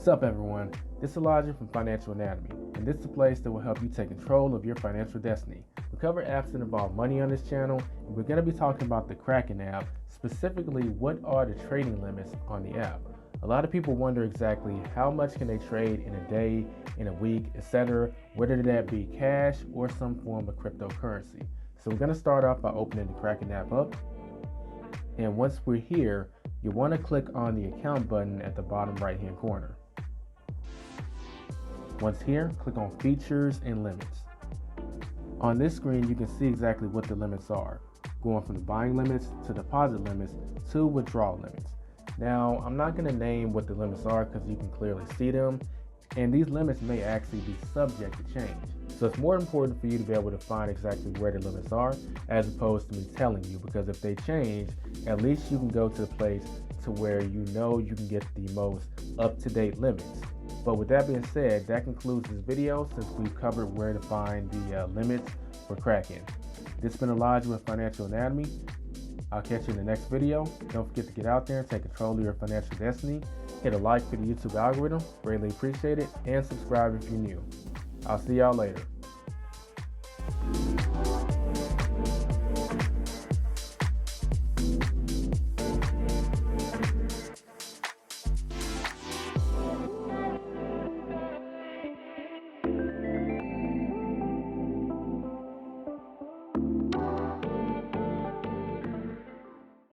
Sup everyone, this is Elijah from Financial Anatomy, and this is the place that will help you take control of your financial destiny. We cover apps that involve money on this channel, and we're going to be talking about the Kraken app, specifically what are the trading limits on the app. A lot of people wonder exactly how much can they trade in a day, in a week, etc., whether that be cash or some form of cryptocurrency. So we're going to start off by opening the Kraken app up, and once we're here, you want to click on the account button at the bottom right hand corner. Once here, click on Features and Limits. On this screen, you can see exactly what the limits are, going from the buying limits to deposit limits to withdrawal limits. Now, I'm not going to name what the limits are because you can clearly see them, and these limits may actually be subject to change. So it's more important for you to be able to find exactly where the limits are as opposed to me telling you, because if they change, at least you can go to the place to where you know you can get the most up-to-date limits. But with that being said, that concludes this video since we've covered where to find the limits for Kraken. This has been Elijah with Financial Anatomy. I'll catch you in the next video. Don't forget to get out there and take control of your financial destiny. Hit a like for the YouTube algorithm, greatly appreciate it, and subscribe if you're new. I'll see y'all later.